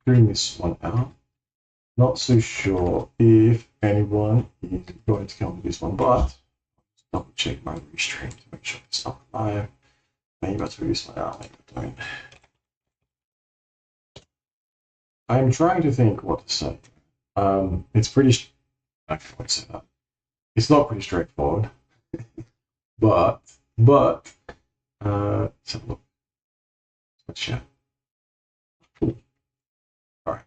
clearing this one out. Not so sure if anyone is going to come with this one, but double check my restream to make sure it's not live. Maybe I throw this one out, maybe I don't. I'm trying to think what to say. It's pretty. I can't say that. It's not pretty straightforward, but let's have a look. Let's share. Cool. All right,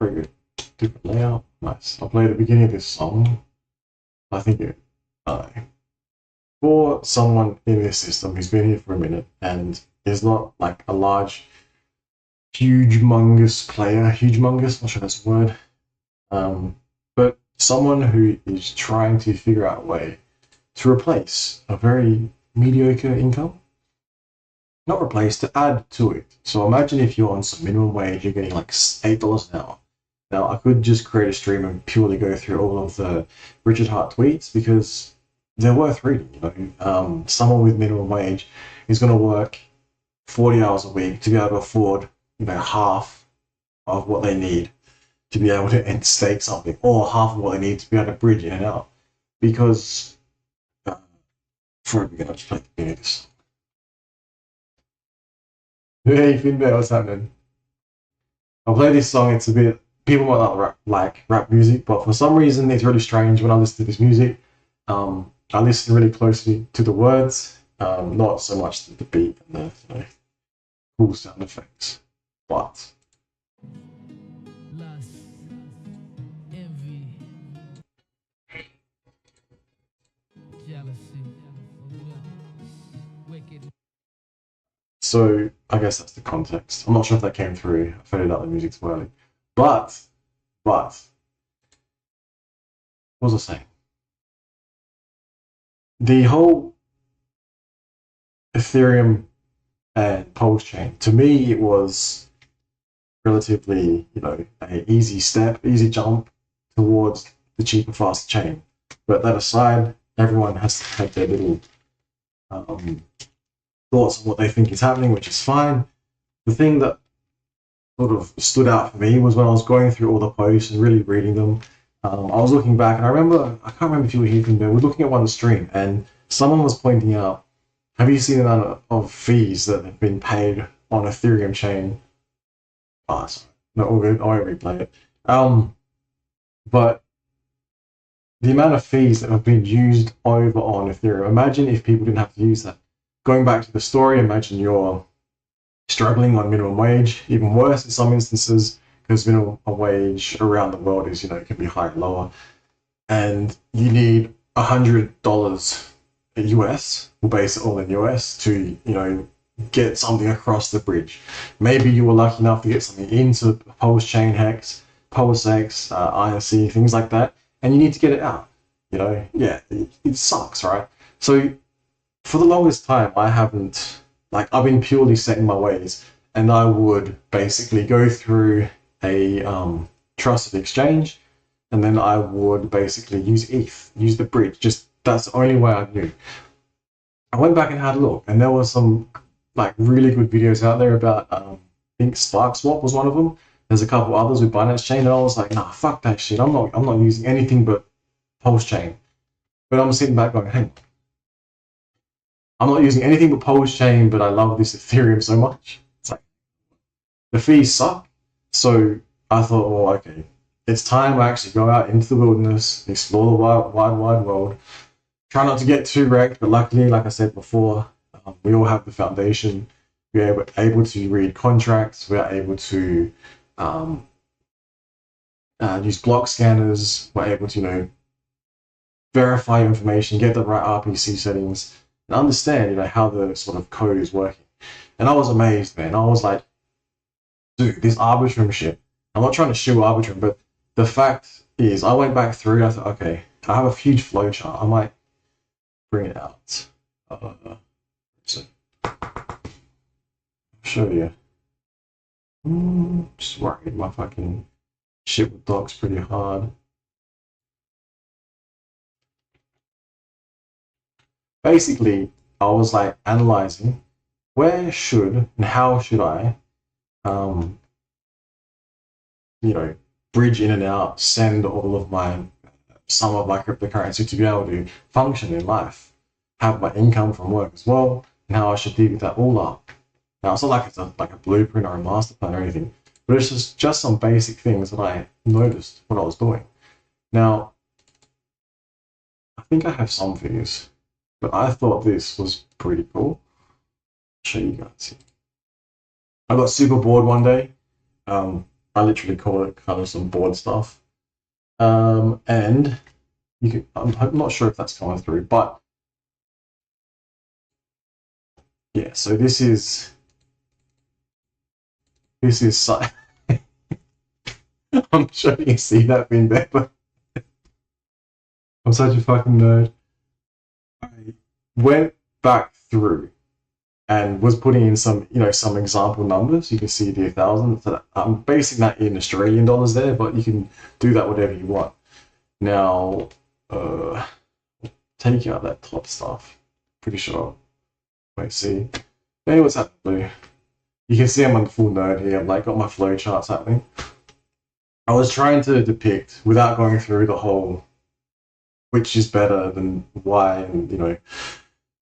very good. Different layout, nice. I'll play the beginning of this song. I think it. For someone in this system who's been here for a minute and is not like a large, humongous player, not sure that's a word, but someone who is trying to figure out a way to replace a very mediocre income, not replace, to add to it. So imagine if you're on some minimum wage, you're getting like $8 an hour. Now I could just create a stream and purely go through all of the Richard Hart tweets because they're worth reading. You know, someone with minimum wage is going to work 40 hours a week to be able to afford, you know, half of what they need to be able to stake something, or half of what they need to be able to bridge in and out. Because before we begin, I'll just play the beginning of this. Hey Finbear, what's happening? I'll play this song. It's a bit, people might not like rap music, but for some reason it's really strange when I listen to this music. I listen really closely to the words, not so much to the beat and the, you know, cool sound effects. But lust, envy, jealousy, wicked. So I guess that's the context. I'm not sure if that came through. I faded out the music too early. But what was I saying? The whole Ethereum and Pulse chain, to me, it was relatively, you know, an easy step, easy jump towards the cheaper, faster chain. But that aside, everyone has to have their little thoughts on what they think is happening, which is fine. The thing that sort of stood out for me was when I was going through all the posts and really reading them. I was looking back, and I can't remember if you were here from there. We're looking at one stream, and someone was pointing out, have you seen the amount of fees that have been paid on Ethereum chain? Oh, sorry. No, all good. I won't replay it. But the amount of fees that have been used over on Ethereum, imagine if people didn't have to use that. Going back to the story, imagine you're struggling on minimum wage, even worse in some instances, because minimum wage around the world is, you know, it can be higher and lower, and you need $100 US, we'll base it all in US, to, you know, get something across the bridge. Maybe you were lucky enough to get something into Pulse Chain Hex, Pulse X, INC, things like that, and you need to get it out. You know, yeah, it sucks, right? So for the longest time, I've been purely setting my ways, and I would basically go through a trusted exchange, and then I would basically use ETH, use the bridge. Just that's the only way I knew. I went back and had a look, and there were some like really good videos out there about I think Spark Swap was one of them. There's a couple others with Binance Chain, and I was like, nah, fuck that shit. I'm not using anything but Pulse Chain. But I'm sitting back going, hey, I'm not using anything but Pulse Chain, but I love this Ethereum so much. It's like the fees suck. So I thought, well, okay, it's time I actually go out into the wilderness, explore the wide world. Try not to get too wrecked, but luckily, like I said before, we all have the foundation. We're able to read contracts. We're able to use block scanners. We're able to, you know, verify information, get the right RPC settings, and understand, you know, how the sort of code is working. And I was amazed, man. I was like, dude, this Arbitrum shit. I'm not trying to shoe Arbitrum, but the fact is, I went back through. I thought, okay, I have a huge flowchart. I might bring it out. So I'll show you. Just worried my fucking shit with docs pretty hard. Basically, I was like analyzing where should and how should I bridge in and out, send all of some of my cryptocurrency to be able to function in life, have my income from work as well, and how I should divvy that all up. Now, it's not like it's like a blueprint or a master plan or anything, but it's just some basic things that I noticed what I was doing. Now, I think I have some videos, but I thought this was pretty cool. I'll show you guys. I got super bored one day. I literally called it kind of some bored stuff. And I'm not sure if that's coming through, but yeah, so this is I'm sure you can see that thing there, but I'm such a fucking nerd. I went back through and was putting in some example numbers. You can see the 1,000. So I'm basing that in Australian dollars there, but you can do that whatever you want. Now, take out that top stuff. Pretty sure. Wait, see. Hey, what's happening? You can see I'm on full nerd here. I've like got my flow charts happening. I was trying to depict without going through the whole which is better than why and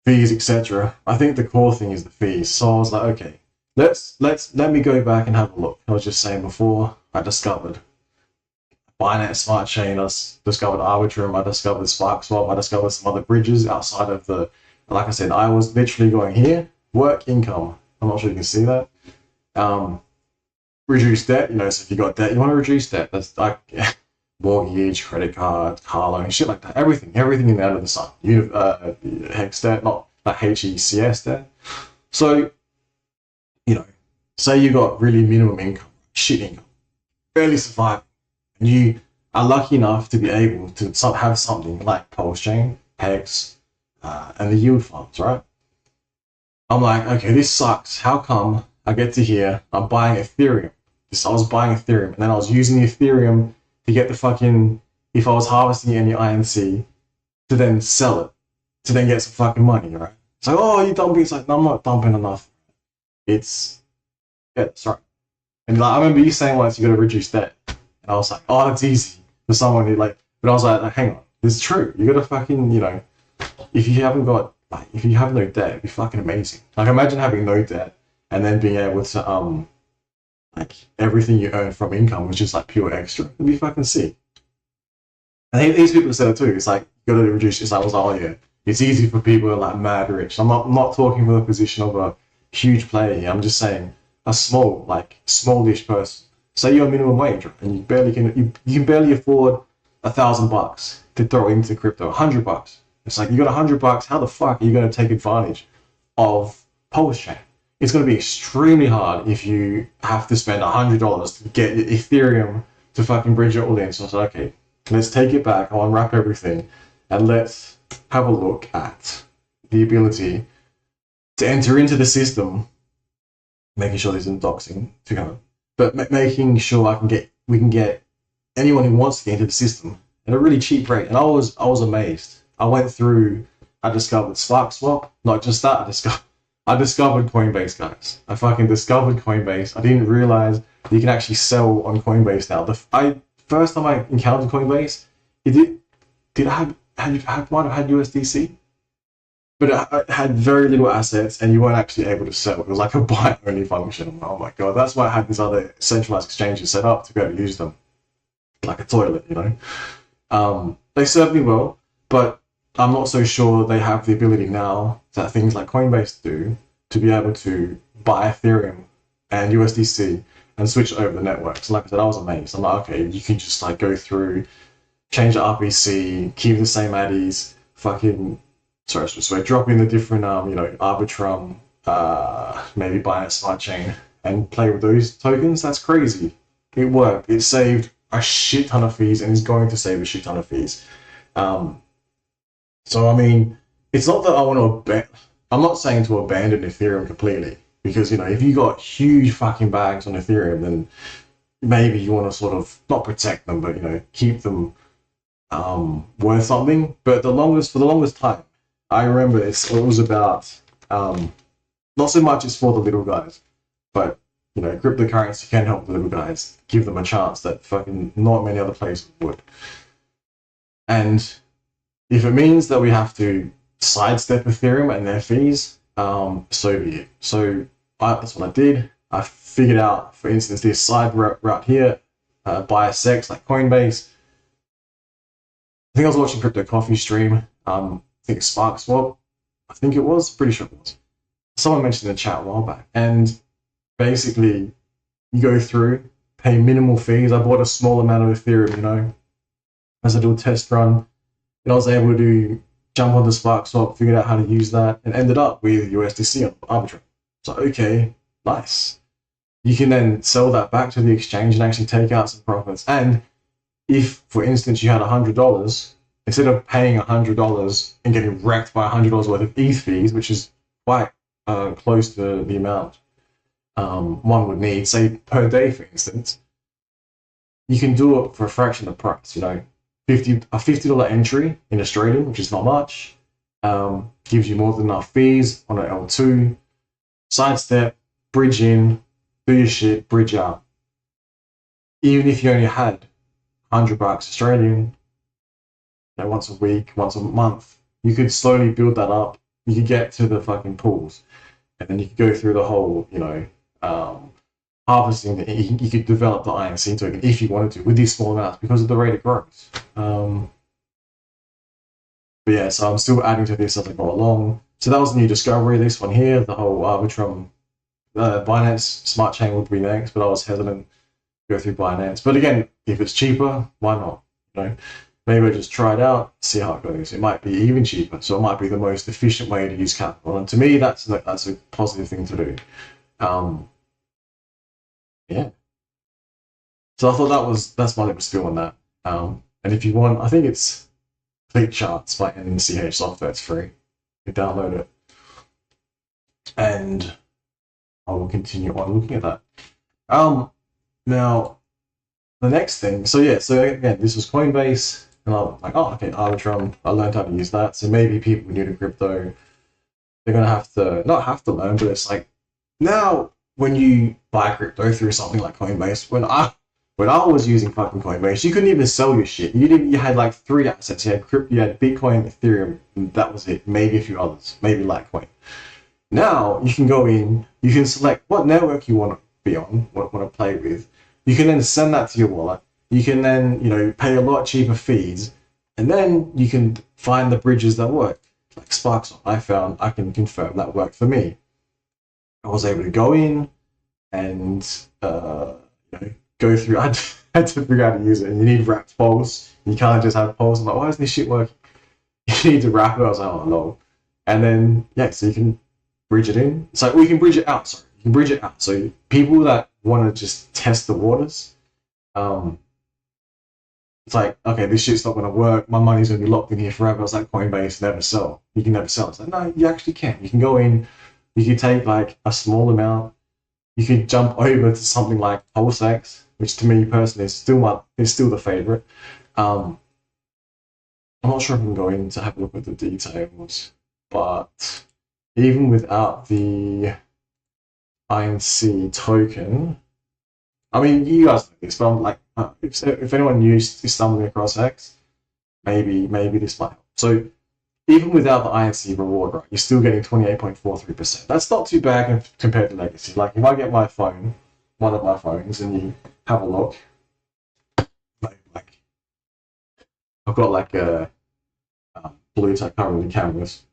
fees, etc. I think the core thing is the fees. So I was like, okay, let me go back and have a look. I was just saying before, I discovered Binance Smart Chain, I discovered Arbitrum, I discovered SparkSwap, I discovered some other bridges outside of like I said, I was literally going here, work, income. I'm not sure you can see that. Reduce debt, so if you got debt, you want to reduce debt. That's like mortgage, credit card, car loan, shit like that. Everything in the under the sun. HEX debt, not like HECS debt. So, say you got really minimum income, shit income, barely surviving, and you are lucky enough to be able to have something like Pulse Chain, HEX, and the yield farms, right? I'm like, okay, this sucks. How come I get to here, I'm buying Ethereum. I was buying Ethereum, and then I was using the Ethereum to get the fucking, if I was harvesting any INC, to then sell it, to then get some fucking money, right? It's like, oh, you dumping? It's like, no, I'm not dumping enough. It's right. And like, I remember you saying once you got to reduce debt, and I was like, oh, that's easy for someone who but I was like, hang on, it's true. You got to fucking, if you have no debt, it'd be fucking amazing. Like, imagine having no debt and then being able to, everything you earn from income was just like pure extra. It'd be fucking sick. And these people said it too. It's like, you gotta reduce. It's like, I was like, oh yeah, it's easy for people who are like mad rich. I'm not talking from the position of a huge player here. I'm just saying a smallish person. Say you're minimum wage and you can barely afford $1,000 to throw into crypto. $100. It's like, you got $100. How the fuck are you gonna take advantage of Pulse Chain? It's going to be extremely hard if you have to spend $100 to get Ethereum to fucking bridge it all in. So I said, okay, let's take it back. I'll unwrap everything and let's have a look at the ability to enter into the system, making sure there's no doxing to come, but making sure we can get anyone who wants to get into the system at a really cheap rate. And I was amazed. I discovered SparkSwap. Not just that, I discovered Coinbase, guys. I fucking discovered Coinbase. I didn't realize you can actually sell on Coinbase now. First time I encountered Coinbase, might have had USDC, but it had very little assets, and you weren't actually able to sell. It was like a buy-only function. Oh my god, that's why I had these other centralized exchanges set up to be able to use them, like a toilet, They served me well, but I'm not so sure they have the ability now that things like Coinbase do to be able to buy Ethereum and USDC and switch over the network. So like I said, I was amazed. I'm like, okay, you can just like go through, change the RPC, keep the same addies, drop in the different, Arbitrum, maybe buy a smart chain and play with those tokens. That's crazy. It worked. It saved a shit ton of fees and is going to save a shit ton of fees. So, I mean, it's not that I'm not saying to abandon Ethereum completely, because, if you got huge fucking bags on Ethereum, then maybe you want to sort of, not protect them, but, keep them worth something. But for the longest time, I remember it was about, not so much as for the little guys, but you know, cryptocurrency can help the little guys, give them a chance that fucking not many other places would. And if it means that we have to sidestep Ethereum and their fees, so be it. So that's what I did. I figured out, for instance, this side route here, buy a HEX like Coinbase. I think I was watching Crypto Coffee stream. I think Spark Swap. I think it was, pretty sure it was. Someone mentioned in the chat a while back. And basically, you go through, pay minimal fees. I bought a small amount of Ethereum, you know, as I do a test run. And I was able to jump onto Spark Swap, figured out how to use that, and ended up with USDC on Arbitrum. So, okay, nice. You can then sell that back to the exchange and actually take out some profits. And if, for instance, you had $100, instead of paying $100 and getting wrecked by $100 worth of ETH fees, which is quite close to the amount one would need, say, per day, for instance, you can do it for a fraction of the price. You know, a $50 entry in Australian, which is not much, gives you more than enough fees on an L2, sidestep, bridge in, do your shit, bridge out. Even if you only had $100 Australian, you know, once a week, once a month, you could slowly build that up. You could get to the fucking pools, and then you could go through the whole, you know, harvesting. You could develop the INC token if you wanted to with these small amounts because of the rate it grows. But yeah, so I'm still adding to this as I go along. So that was a new discovery. This one here, the whole Arbitrum, Binance Smart Chain would be next, but I was hesitant to go through Binance. But again, if it's cheaper, why not? You know, maybe I just try it out, see how it goes. It might be even cheaper, so it might be the most efficient way to use capital. And to me, that's a positive thing to do. Yeah. So I thought that's my little spiel on that. And if you want, I think it's Click Charts by NCH Software. It's free. You download it, and I will continue on looking at that. Now the next thing. So yeah. So again, this was Coinbase, and I'm like, oh, okay, Arbitrum. I learned how to use that. So maybe people new to crypto, they're gonna have to not have to learn, but it's like now when you buy crypto through something like Coinbase, when I was using fucking Coinbase, you couldn't even sell your shit. You had like 3 assets. You had Bitcoin, Ethereum, and that was it. Maybe a few others, maybe Litecoin. Now you can go in, you can select what network you want to be on, what want to play with. You can then send that to your wallet. You can then, you know, pay a lot cheaper fees, and then you can find the bridges that work. Like Sparks, I can confirm that worked for me. I was able to go in and you know, go through. I had to figure out how to use it. And you need wrapped polls. You can't just have polls. I'm like, why isn't this shit working? You need to wrap it. I was like, oh no. And then yeah, so you can bridge it in. So we can bridge it out. Sorry, you can bridge it out. So people that want to just test the waters, it's like, okay, this shit's not going to work. My money's going to be locked in here forever. It's like Coinbase, never sell. You can never sell. It's like, no, you actually can. You can go in. You could take like a small amount. You could jump over to something like HEX, which to me personally is still the favorite. I'm not sure if I can go in to have a look at the details, but even without the INC token, I mean, you guys know this, but I'm like, if anyone new is stumbling across HEX, maybe this might help. So even without the INC reward, right, you're still getting 28.43%. That's not too bad compared to Legacy. Like if I get my phone, one of my phones, and you have a look, like I've got like a blue type covering the cameras.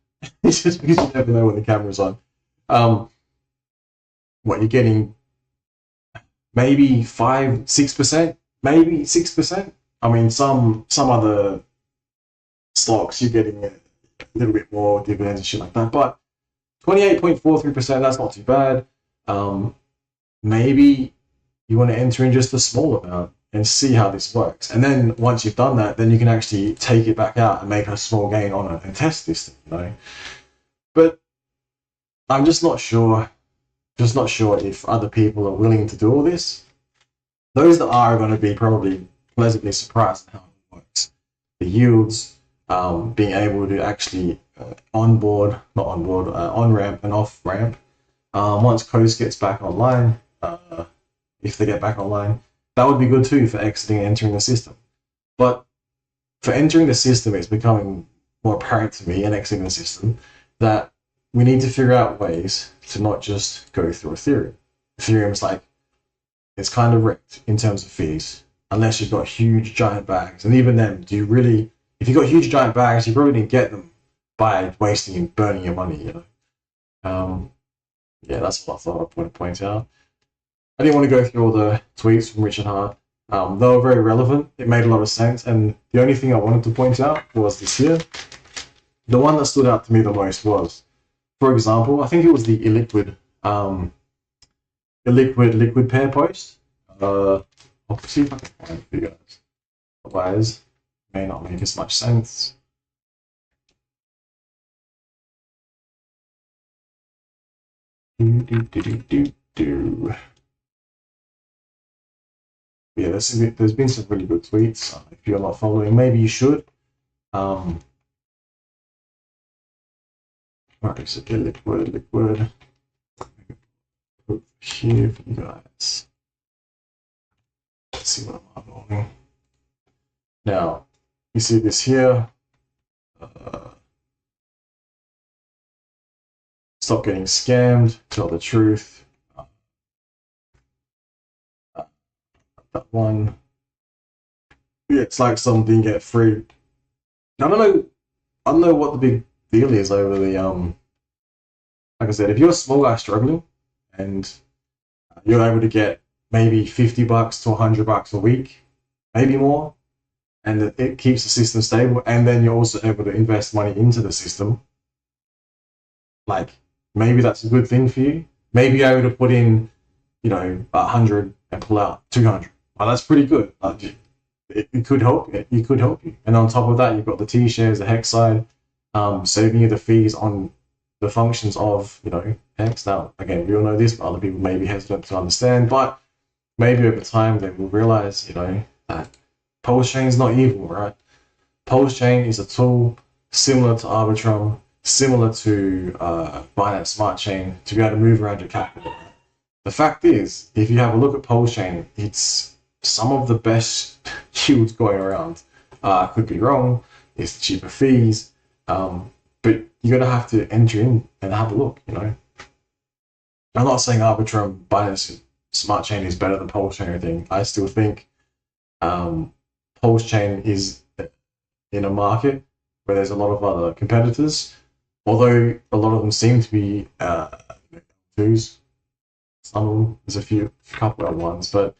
It's just because you never know when the camera's on. What you're getting, maybe 6%, maybe 6%. I mean, some other stocks you're getting a little bit more dividends and shit like that, but 28.43%, that's not too bad. Maybe you want to enter in just a small amount and see how this works, and then once you've done that, then you can actually take it back out and make a small gain on it and test this thing, you know. But I'm just not sure if other people are willing to do all this. Those that are going to be probably pleasantly surprised at how it works. The yields, being able to actually on-ramp and off-ramp. Once Coast gets back online, if they get back online. That would be good too for exiting and entering the system. But for entering the system, it's becoming more apparent to me and exiting the system that we need to figure out ways to not just go through Ethereum. Ethereum's like, it's kind of wrecked in terms of fees, unless you've got huge giant bags. And even then, do you really, if you've got huge giant bags, you probably didn't get them by wasting and burning your money, you know. Yeah, that's what I thought I'd want to point out. I didn't want to go through all the tweets from Richard Hart. They were very relevant. It made a lot of sense. And the only thing I wanted to point out was this here. The one that stood out to me the most was, for example, I think it was the illiquid liquid pair post. I'll see if I can find it for you guys. Otherwise, it may not make as much sense. Yeah, there's been some really good tweets. If you're not following, maybe you should. Where is it? Liquid. Put here for you guys. Let's see what I'm uploading. Now, you see this here. Stop getting scammed. Tell the truth. That one. Yeah, it's like something get free. I don't know what the big deal is over the like I said, if you're a small guy struggling and you're able to get maybe $50 to $100 a week, maybe more, and it keeps the system stable, and then you're also able to invest money into the system, like maybe that's a good thing for you. Maybe you're able to put in, 100 and pull out 200. Well, that's pretty good. It could help. It could help you. And on top of that, you've got the T-shares, the HEX side, saving you the fees on the functions of, HEX. Now, again, we all know this, but other people may be hesitant to understand. But maybe over time they will realize, that Pulse Chain is not evil, right? Pulse Chain is a tool similar to Arbitrum, similar to Binance Smart Chain to be able to move around your capital. The fact is, if you have a look at Pulse Chain, it's some of the best yields going around. I could be wrong. It's the cheaper fees, but you're gonna have to enter in and have a look. I'm not saying Arbitrum, Binance Smart Chain is better than Pulse Chain or anything. I still think Pulse Chain is in a market where there's a lot of other competitors, although a lot of them seem to be twos. Some of them, there's a couple of ones, but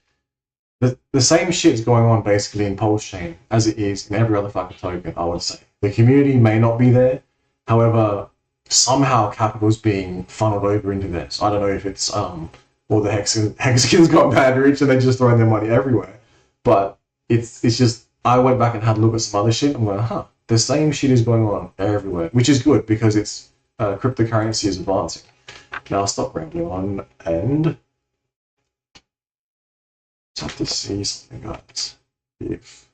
the same shit's going on basically in Pulse Chain as it is in every other fucking token, I would say. The community may not be there, however, somehow capital's being funneled over into there. So I don't know if it's all the Hexagons got bad rich and they're just throwing their money everywhere. But it's just, I went back and had a look at some other shit. I'm going, the same shit is going on everywhere, which is good because it's cryptocurrency is advancing. Now I'll stop rambling on and have to see something, guys. If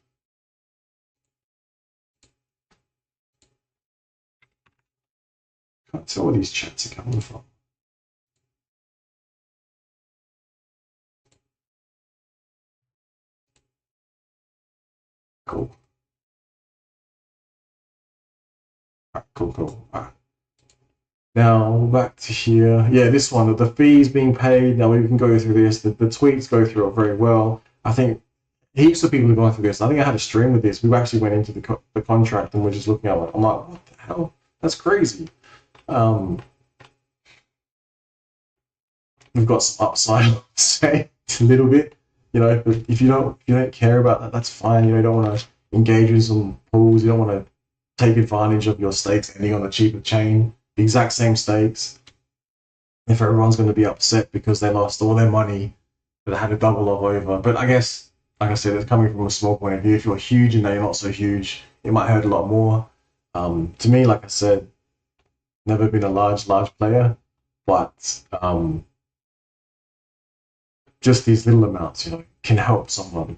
can't tell where these chats are coming from. Cool. Cool. All right. Now back to here. Yeah, this one, the fees being paid. Now we can go through this. The tweets go through it very well. I think heaps of people have gone through this. I think I had a stream with this. We actually went into the contract and we're just looking at it. I'm like, what the hell? That's crazy. We've got some upside, say a little bit. But if you don't care about that, that's fine. You don't want to engage in some pools. You don't want to take advantage of your stakes ending on a cheaper chain. The exact same stakes. If everyone's going to be upset because they lost all their money, but they had a double up over. But I guess, like I said, it's coming from a small point of view. If you're huge and they're not so huge, it might hurt a lot more. To me, like I said, never been a large player, but just these little amounts, can help someone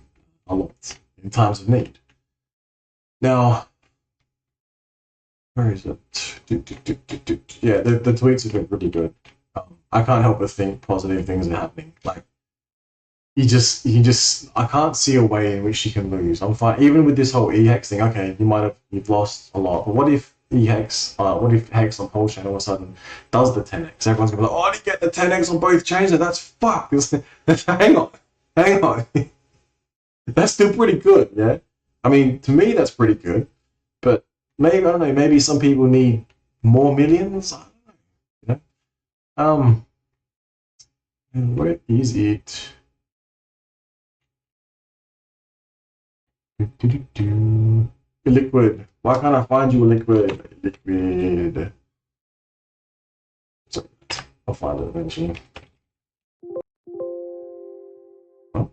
a lot in times of need. Now, where is it? Yeah, the tweets have been really good. I can't help but think positive things are happening. Like I can't see a way in which you can lose. I'm fine, even with this whole EHEX thing. Okay, you've lost a lot, but what if Hex on Pulse Chain all of a sudden does the 10x? Everyone's gonna be like, oh, I didn't get the 10x on both chains, and that's fucked. Hang on, that's still pretty good, yeah. I mean, to me, that's pretty good, but maybe I don't know. Maybe some people need more millions. I don't know. Where is it? Liquid. Why can't I find you a liquid? Liquid. So, I'll find it eventually. Oh.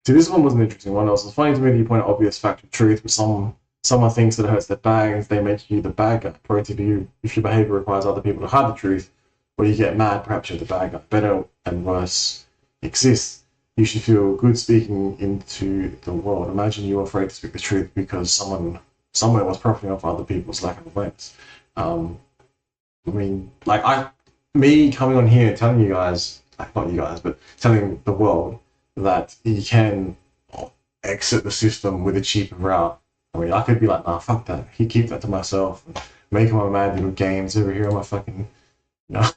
See, this one was an interesting one. It was funny to me that you point out obvious fact of truth, but someone thinks that it hurts their bags, they make you the bad guy. Pro tip you, if your behavior requires other people to hide the truth, or you get mad, perhaps you're the bad guy. Better and worse exists. You should feel good speaking into the world. Imagine you're afraid to speak the truth because someone somewhere was profiting off other people's lack of awareness. I mean, me coming on here telling you guys, not you guys, but telling the world that you can exit the system with a cheaper route. I mean, I could be like, nah, fuck that. Keep that to myself. Make my mad little games over here on my fucking, you know,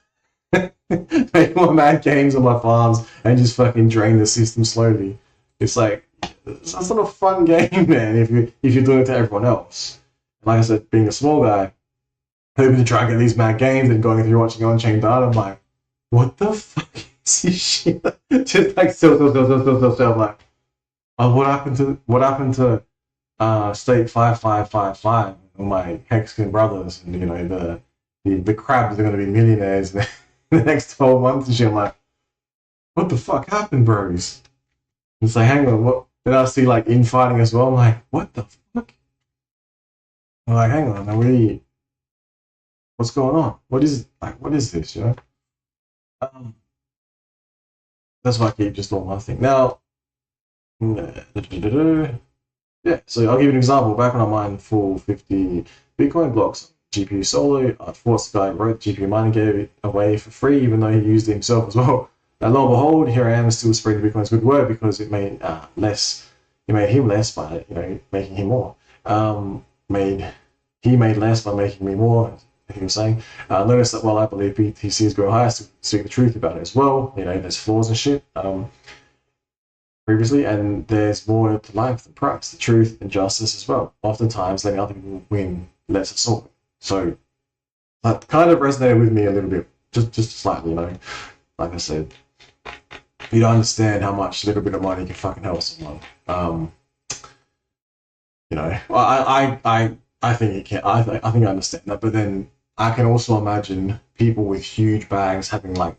make my mad games on my farms and just fucking drain the system slowly. It's like, that's not a fun game, man, if you're doing it to everyone else. Like I said, being a small guy, hoping to try and get these mad games and going through watching on-chain data, I'm like, what the fuck is this shit? Just like so. I'm like, oh, what happened to State 5555 and my Hexagon brothers, and you know the crabs are gonna be millionaires in the next 12 months and shit. I'm like, what the fuck happened, bros? It's like, hang on, what? Then I see like infighting as well. I'm like, what the fuck? I'm like, hang on, what's going on? What is this? You know? That's why I keep just on my thing. Now, yeah, so I'll give you an example. Back when I mined full 50 Bitcoin blocks, GPU solo, I forced the guy who wrote GPU mining, gave it away for free, even though he used it himself as well. And lo and behold, here I am still spreading Bitcoin's good word because it made it made him less by making him more. He made less by making me more. He was saying, notice that while I believe BTC is going higher, I speak the truth about it as well. You know, there's flaws and shit previously, and there's more to life than price, the truth and justice as well. Oftentimes, letting other people win lets us all. So that kind of resonated with me a little bit, just slightly. You know, like I said, you don't understand how much a little bit of money can fucking help someone. You know, I think it can. I think I understand that, but then I can also imagine people with huge bags having like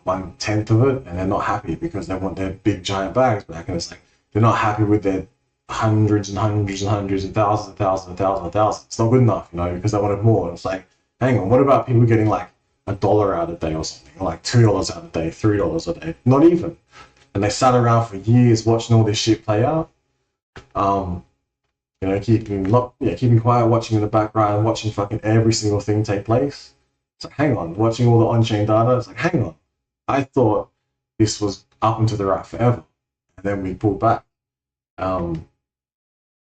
1/10 of it, and they're not happy because they want their big giant bags back, and it's like they're not happy with their hundreds and hundreds and hundreds and thousands and thousands and thousands and thousands. It's not good enough, you know, because they wanted more. And it's like, hang on, what about people getting like $1 out a day or something, or like $2 out a day, $3 a day, not even, and they sat around for years watching all this shit play out. You know, keeping quiet, watching in the background, watching fucking every single thing take place. It's like, hang on, watching all the on-chain data. It's like, hang on, I thought this was up and to the right forever, and then we pulled back. And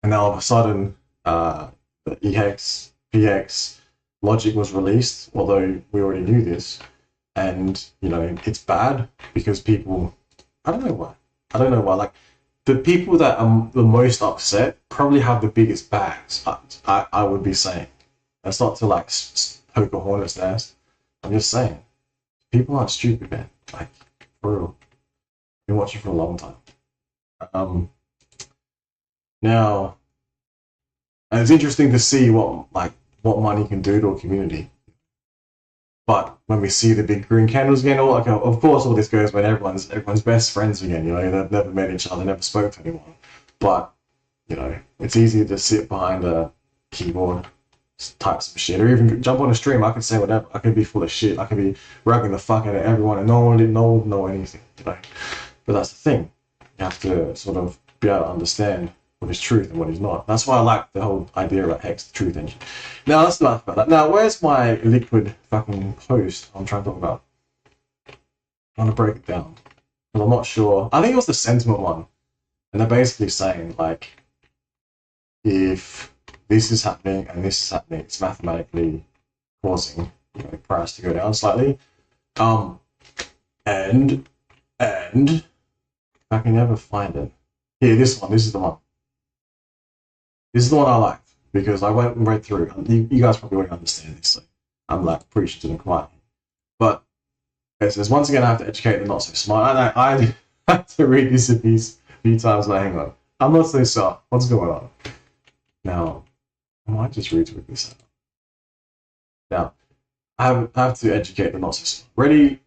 now all of a sudden, the EHEX, PX logic was released, although we already knew this, and you know it's bad because people, I don't know why, like. The people that are the most upset probably have the biggest bags. I would be saying. That's not to like poke a hornet's nest. I'm just saying. People aren't stupid, man. Like, for real. Been watching for a long time. Now, and it's interesting to see what money can do to a community. But when we see the big green candles again, of course, all this goes when everyone's best friends again. You know, they've never met each other, never spoke to anyone. But you know, it's easy to sit behind a keyboard, type some shit, or even jump on a stream. I could say whatever. I could be full of shit. I could be rapping the fuck out of everyone, and no one would know anything. You know, But that's the thing. You have to sort of be able to understand what is truth and what is not. That's why I like the whole idea about HEX, the truth engine. Now let's laugh about that. Now, where's my liquid fucking post I'm trying to talk about? I want to break it down. But I'm not sure. I think it was the sentiment one. And they're basically saying, like, if this is happening and this is happening, it's mathematically causing, you know, price to go down slightly. And if I can never find it. Here, this is the one. This is the one I liked because I went and read through. You guys probably already understand this, so I'm like preaching to them quietly. But it says, once again, I have to educate the not so smart. I had to read this a few times, but hang on. I'm not so smart. What's going on? Now, I might just retweet this out. Now, I have to educate the not so smart. Ready?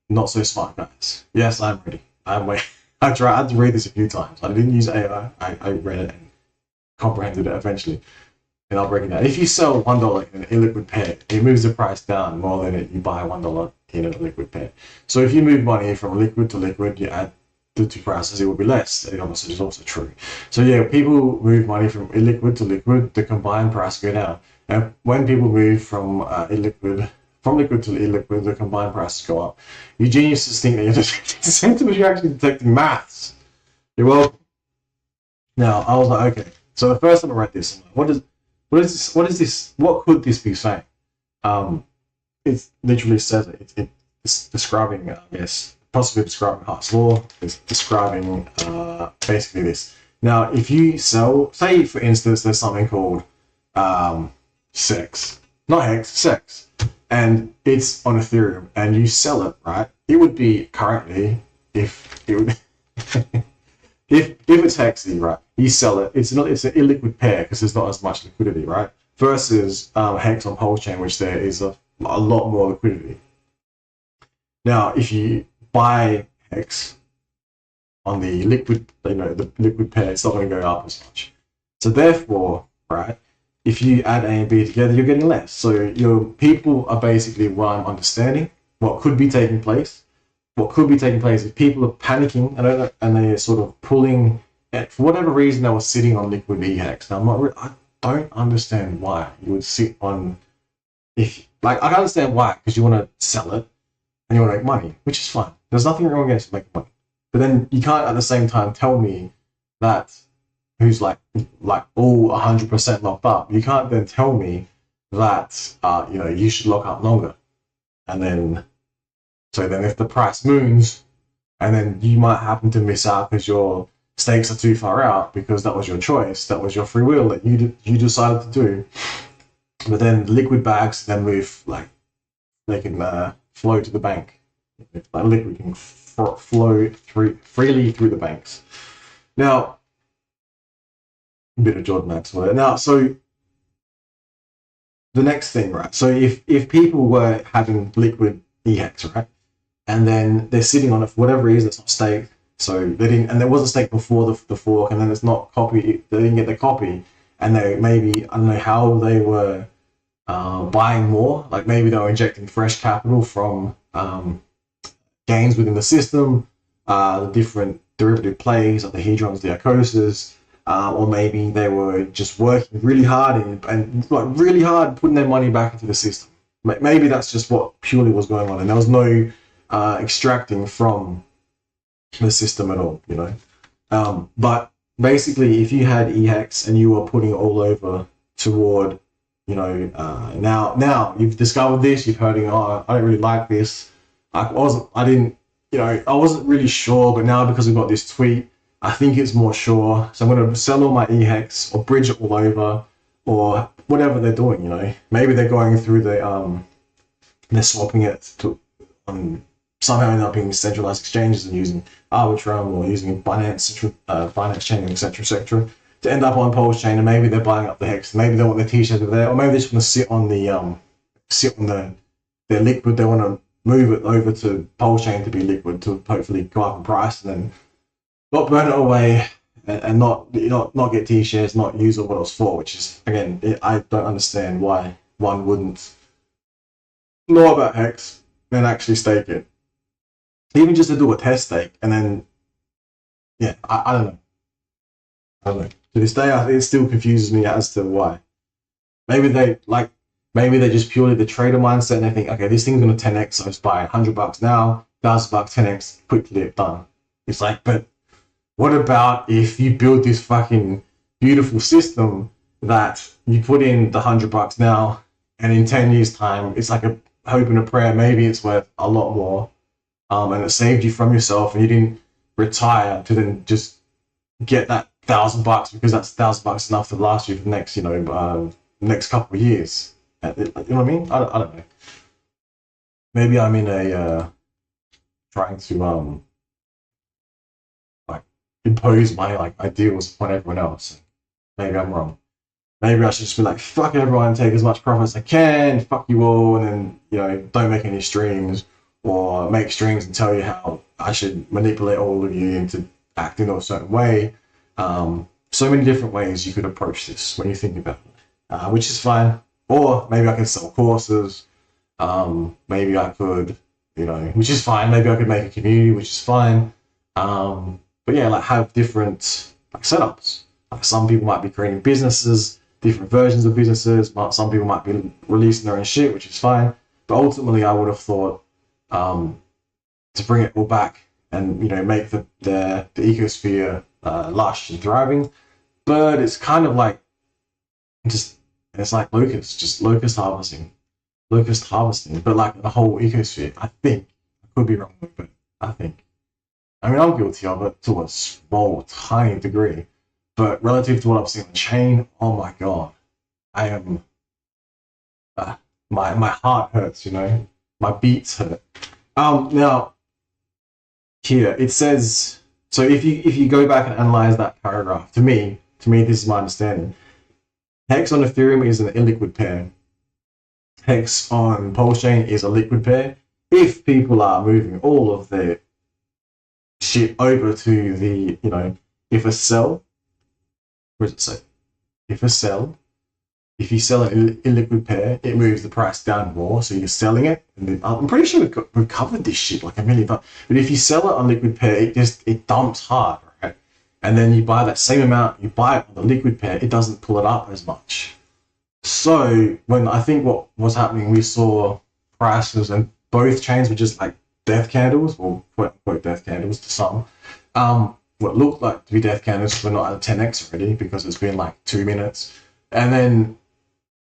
Not so smart guys. Yes, I'm ready. I'm waiting. I had to read this a few times. I didn't use AI. I read it and comprehended it eventually. And I'll break it down. If you sell $1 in an illiquid pair, it moves the price down more than you buy $1 in a liquid pair. So if you move money from liquid to liquid, you add the two prices, it will be less. It obviously is also true. So yeah, people move money from illiquid to liquid, the combined price go down. And when people move from liquid to illiquid, the combined prices go up. You geniuses think that you're detecting sentiment, you're actually detecting maths. You're welcome. Now, I was like, okay. So the first time I read this, I'm like, what is this? What could this be saying? It literally says it's describing, I guess, possibly describing Hart's law. It's describing basically this. Now, if you sell, say for instance, there's something called HEX, not HEX, HEX, and it's on Ethereum, and you sell it, right? It would be currently, if it would, if it's HEXy, right? You sell it. It's an illiquid pair because there's not as much liquidity, right? Versus HEX on Pulse Chain, which there is a lot more liquidity. Now, if you buy HEX on the liquid, the liquid pair, it's not going to go up as much. So therefore, right, if you add A and B together, you're getting less. So your people are basically, what I'm understanding, what could be taking place. What could be taking place is people are panicking and they're sort of pulling, for whatever reason, they were sitting on liquid HEX. Now, I don't understand why you would sit on, I can understand why, because you want to sell it and you want to make money, which is fine. There's nothing wrong against making money. But then you can't at the same time tell me that who's like all 100% locked up. You can't then tell me that you should lock up longer. And then, so then if the price moons, and then you might happen to miss out because your stakes are too far out because that was your choice, that was your free will that you decided to do. But then liquid bags then move, like they can flow to the bank. Like liquid can flow freely through the banks. Now, a bit of Jordan Maxwell. Now, so the next thing, right? So if people were having liquid HEX, right, and then they're sitting on it for whatever reason, it's not staked. So they didn't, and there was a stake before the fork, and then it's not copied. They didn't get the copy, and they maybe, I don't know how they were buying more. Like maybe they were injecting fresh capital from gains within the system, the different derivative plays, like the hedrons, the Arcoses, or maybe they were just working really hard and really hard putting their money back into the system. Maybe that's just what purely was going on, and there was no extracting from the system at all, but basically if you had HEX and you were putting it all over toward, now you've discovered this, you've heard I don't really like this, I wasn't really sure, but now because we've got this tweet, I think it's more sure, so I'm going to sell all my HEX or bridge it all over, or whatever they're doing, maybe they're going through they're swapping it to somehow end up being centralized exchanges and using Arbitrum or using Binance Chain, etc., to end up on Pulse Chain, and maybe they're buying up the HEX. Maybe they want their t-shirts over there, or maybe they just want to sit on their liquid. They want to move it over to Pulse Chain to be liquid to hopefully go up in price, and then not burn it away and not get t-shares, not use it what it was for. Which is, again, I don't understand why one wouldn't know about HEX and actually stake it. even just to do a test stake, and then yeah, I don't know. I don't know. To this day, it still confuses me as to why. Maybe maybe they just purely the trader mindset and they think, okay, this thing's gonna 10x, so it's buy $100 now, $1,000, 10x, quick flip, done. It's like, but what about if you build this fucking beautiful system that you put in the $100 now, and in 10 years' time, it's like a hope and a prayer, maybe it's worth a lot more, and it saved you from yourself, and you didn't retire to then just get that $1,000 because that's $1,000 enough to last you for the next, next couple of years. You know what I mean? I don't know. Maybe I'm in a trying to like impose my like ideals upon everyone else. Maybe I'm wrong. Maybe I should just be like, fuck everyone, take as much profit as I can, fuck you all, and then don't make any streams or make streams and tell you how I should manipulate all of you into acting in a certain way. So many different ways you could approach this when you think about it, which is fine. Or maybe I could sell courses. Maybe I could, which is fine. Maybe I could make a community, which is fine. But yeah, like have different like setups. Like some people might be creating businesses, different versions of businesses. Some people might be releasing their own shit, which is fine. But ultimately, I would have thought to bring it all back and make the ecosphere lush and thriving. But it's kind of like it's like locust harvesting, but like the whole ecosphere. I think I could be wrong, but I mean I'm guilty of it to a small, tiny degree. But relative to what I've seen on chain, oh my god, I am. My heart hurts, my beats hurt. Now here it says, so if you go back and analyze that paragraph, to me this is my understanding. HEX on Ethereum is an illiquid pair. HEX on Pulse Chain is a liquid pair. If people are moving all of their shit over to the, if a sell, where does it say? If you sell an illiquid pair, it moves the price down more, so you're selling it. And I'm pretty sure we've covered this shit like a million times. But if you sell it on liquid pair, it dumps hard, right? And then you buy that same amount, you buy it on the liquid pair, it doesn't pull it up as much. So when I think what was happening, we saw prices and both chains were just like death candles, or quote unquote death candles to some. What looked like to be death candles were not at 10x already because it's been like 2 minutes. And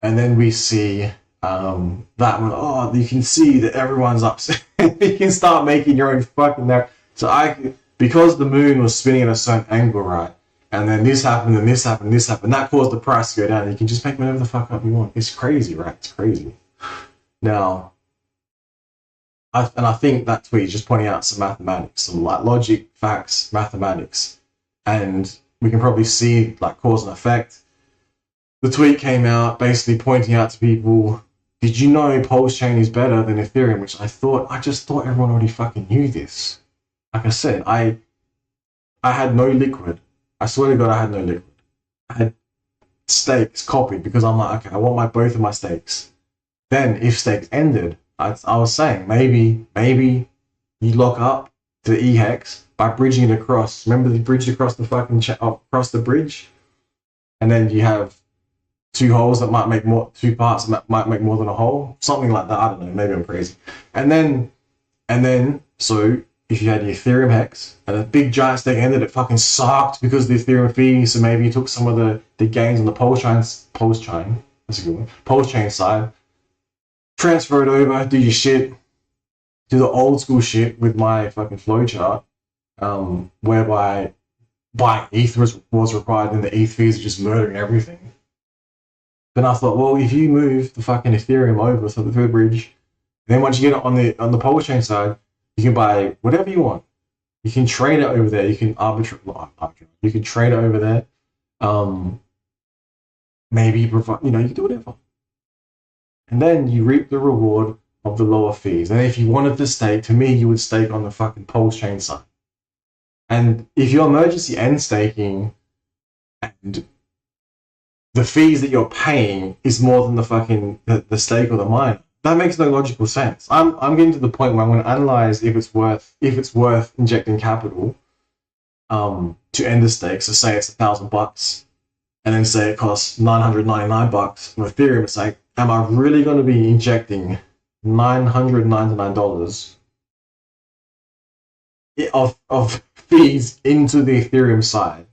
then we see that one, you can see that everyone's upset. You can start making your own fucking narrative. So because the moon was spinning at a certain angle, right? And then this happened, and this happened, and this happened. That caused the price to go down. You can just make whatever the fuck up you want. It's crazy, right? It's crazy. Now, I think that tweet is just pointing out some mathematics, some like logic, facts, mathematics. And we can probably see like cause and effect. The tweet came out basically pointing out to people, did you know Pulse Chain is better than Ethereum? Which I just thought everyone already fucking knew this. Like I said, I had no liquid. I swear to God, I had no liquid. I had stakes copied because I'm like, okay, I want both of my stakes. Then if stakes ended, I was saying maybe you lock up to the HEX by bridging it across. Remember the bridge across the fucking across the bridge, and then you have two holes that might make more, two parts that might make more than a hole, something like that. I don't know. Maybe I'm crazy. And then so if you had your Ethereum HEX and a big giant stake ended, it fucking sucked because of the Ethereum fee. So maybe you took some of the gains on the Pulse Chain. That's a good one. Pulse Chain side. Transfer it over, do your shit, do the old school shit with my fucking flowchart, whereby buying ETH was required and the ETH fees are just murdering everything. Then I thought, well, if you move the fucking Ethereum over to the third bridge, then once you get it on the Pulse Chain side, you can buy whatever you want. You can trade it over there. You can arbitrate. You can trade it over there. Maybe provide. You can do whatever. And then you reap the reward of the lower fees. And if you wanted to stake, to me, you would stake on the fucking Pulse Chain side. And if you're emergency end staking and the fees that you're paying is more than the fucking the stake or the mine, that makes no logical sense. I'm getting to the point where I'm going to analyze if it's worth injecting capital to end the stake. So say it's $1,000, and then say it costs $999 for Ethereum. It's like, am I really going to be injecting $999 of fees into the Ethereum side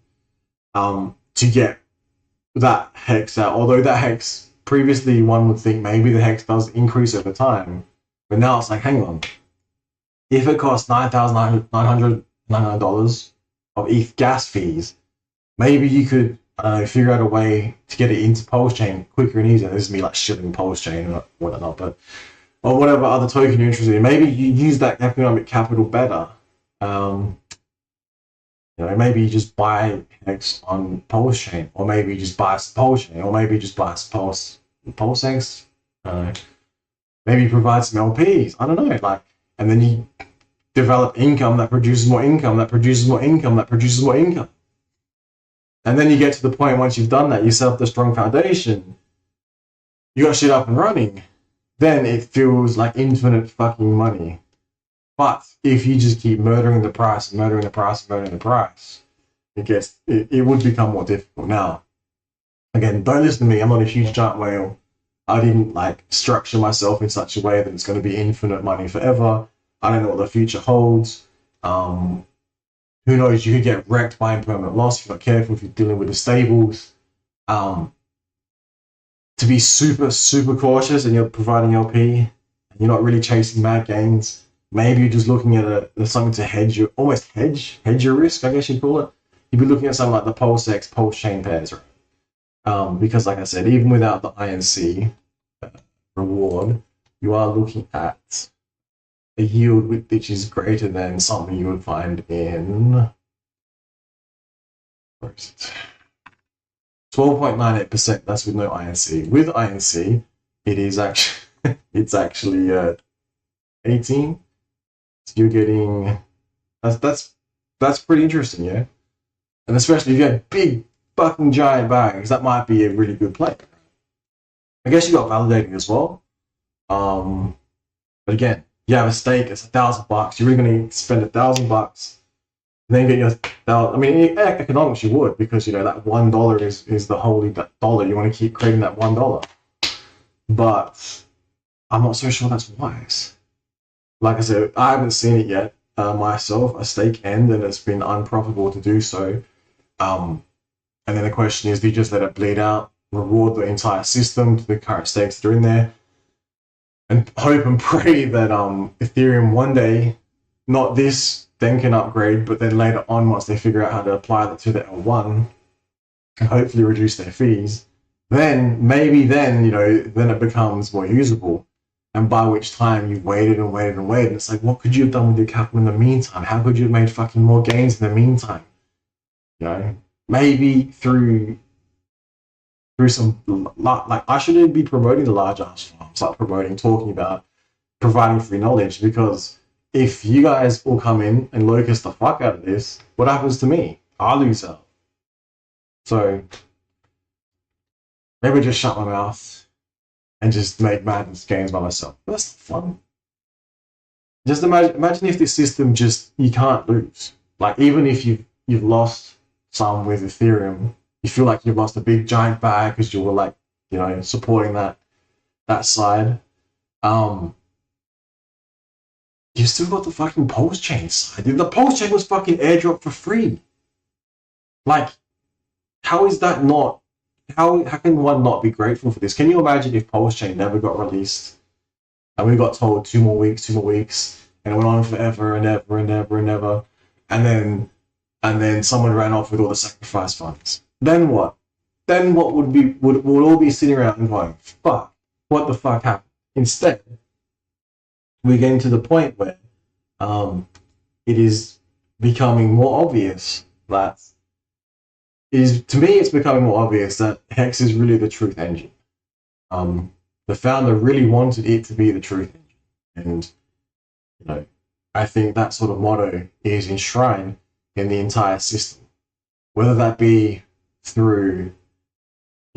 to get that hex out? Although that hex, previously one would think maybe the hex does increase over time, but now it's like, hang on, if it costs $9,999 of ETH gas fees, maybe you could figure out a way to get it into Pulse Chain quicker and easier. This is me like shilling Pulse Chain or whatnot, but or whatever other token you're interested in. Maybe you use that economic capital better. Maybe you just buy Hex on Pulse Chain, or maybe you just buy Pulse Chain, or maybe you just buy Pulse Hex. Maybe you provide some LPs. I don't know, and then you develop income that produces more income, that produces more income, that produces more income. And then you get to the point, once you've done that, you set up the strong foundation, you got shit up and running, then it feels like infinite fucking money. But if you just keep murdering the price, it would become more difficult. Now, again, don't listen to me. I'm not a huge giant whale. I didn't structure myself in such a way that it's going to be infinite money forever. I don't know what the future holds. Who knows? You could get wrecked by impermanent loss if you're not careful, if you're dealing with the stables. To be super, super cautious and you're providing LP, and you're not really chasing mad gains. Maybe you're just looking at something to hedge your risk, I guess you'd call it. You'd be looking at something like the Pulse X, Pulse Chain pairs, right? Because like I said, even without the INC reward, you are looking at a yield which is greater than something you would find in, where is it? 12.98%. That's with no INC. With INC, it is actually it's actually 18. So you're getting that's pretty interesting, yeah. And especially if you have big fucking giant bags, that might be a really good play. I guess you got validating as well. But again, you have a stake, it's $1,000. You're really going to spend $1,000 and then get your $1,000. I mean, in economics you would, because that $1 is the holy dollar. You want to keep creating that $1. But I'm not so sure that's wise. Like I said, I haven't seen it yet myself, a stake end, and it's been unprofitable to do so. And then the question is, do you just let it bleed out, reward the entire system to the current stakes that are in there, and hope and pray that Ethereum one day, not this, then can upgrade, but then later on, once they figure out how to apply that to the L1, and hopefully reduce their fees, then maybe then it becomes more usable. And by which time you've waited and waited and waited. It's like, what could you have done with your capital in the meantime? How could you have made fucking more gains in the meantime? Maybe through some, I shouldn't be promoting the large ass farms, talking about providing free knowledge, because if you guys all come in and locust the fuck out of this, what happens to me? I lose out. So maybe just shut my mouth and just make madness games by myself. But that's not fun. Just imagine if this system you can't lose. Even if you've lost some with Ethereum, you feel like you've lost a big giant bag because you were supporting that side. You still got the fucking Pulse Chain side. The Pulse Chain was fucking airdrop for free. How is that not? How can one not be grateful for this? Can you imagine if Pulse Chain never got released and we got told 2 more weeks, and it went on forever and ever and ever and ever, and then someone ran off with all the sacrifice funds? Then what? Then what would all be sitting around and going, fuck, what the fuck happened? Instead, we're getting to the point where it is becoming more obvious that to me, it's becoming more obvious that HEX is really the truth engine. The founder really wanted it to be the truth engine. And, I think that sort of motto is enshrined in the entire system. Whether that be through,